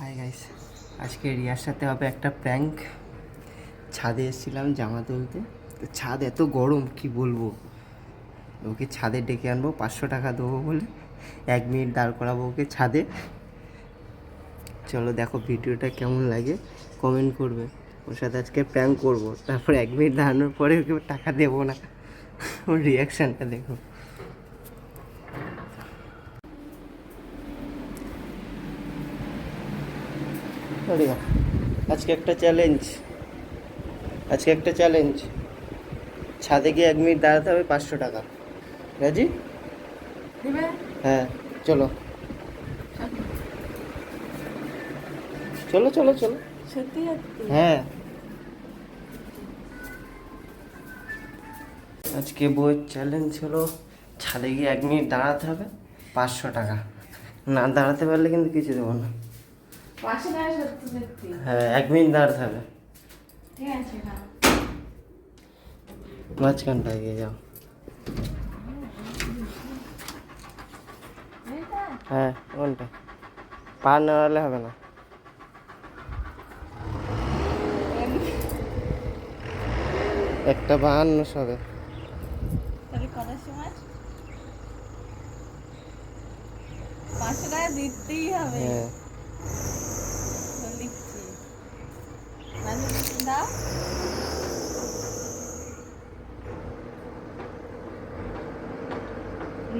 Hi guys, আজকে রিয়ার সাথে হবে একটা প্র্যাঙ্ক। ছাদে এসেছিলাম জামা তুলতে, তো ছাদ এত গরম কি বলবো। ওকে ছাদে ডেকে আনবো, 500 টাকা দেবো বলে 1 মিনিট দাঁড় করাবো ওকে ছাদে। চলো দেখো ভিডিওটা কেমন লাগে, কমেন্ট করবে। ওর সাথে আজকে প্র্যাঙ্ক করবো, তারপর 1 মিনিট দাঁড়ানোর পরে ওকে টাকা দেবো না। ওর রিয়াকশানটা দেখো। আজকে একটা চ্যালেঞ্জ, ছাদে গিয়ে 1 মিনিট দাঁড়াতে হবে, 500 টাকা। রাজি? হ্যাঁ চলো চলো চলো চলো। সত্যি হ্যাঁ, আজকে বইয়ের চ্যালেঞ্জ হলো ছাদে গিয়ে 1 মিনিট দাঁড়াতে হবে, 500 টাকা। না দাঁড়াতে পারলে কিন্তু কিছু দেবো না। 500 টাকা সত্যি সত্যি? হ্যাঁ, 1 মিনিট দাঁড়াতে হবে। ঠিক আছে না, মাঝখানটা এগিয়ে যাও। হ্যাঁ কোনটা? পা নাড়ালে হবে না। একটা 52 হবে। তাহলে কটার সময় 500 টাকা দিতেই হবে। হ্যাঁ লিখছি দাও।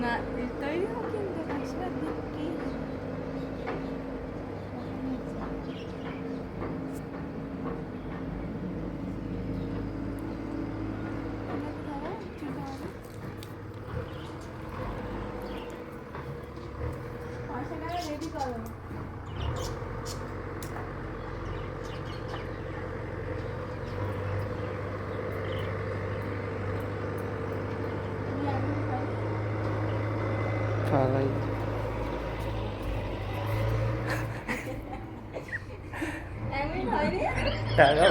না তৈরি হোক কিন্তু 500 টাকা দিতেই হবে। রেডি করো। খালাই এমন হয়নি? টাকা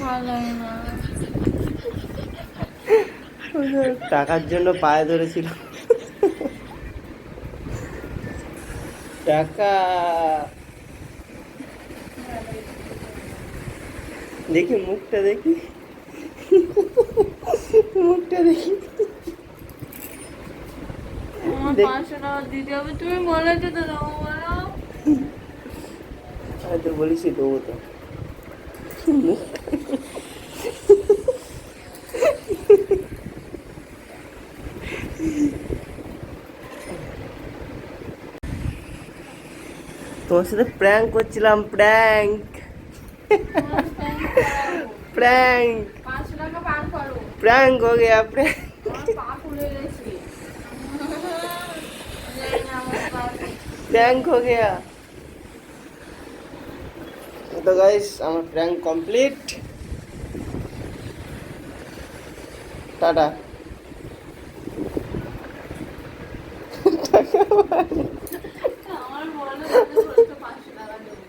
ভালো লাগে না। টাকার জন্য পায়ে ধরেছিল। টাকা দেখি, মুখটা দেখি, মুখটা দেখি। আমার 500 টাকা দিতে হবে, তুমি বলেছো তো দেবো, বলো। আমি তো বলিস দেবো তো। তোমার সাথে প্র্যাঙ্ক করছিলাম, প্র্যাঙ্ক। 500 টাকা পার করো। प्रैंक हो गया, प्रैंक। আমার পা ফুলে গেছে। प्रैंक हो गया। तो गाइस আমার प्रैंक कंप्लीट। टाटा। আমার বলো 500 টাকা দেবো।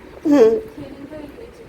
সেদিন তো এই পেয়েছি।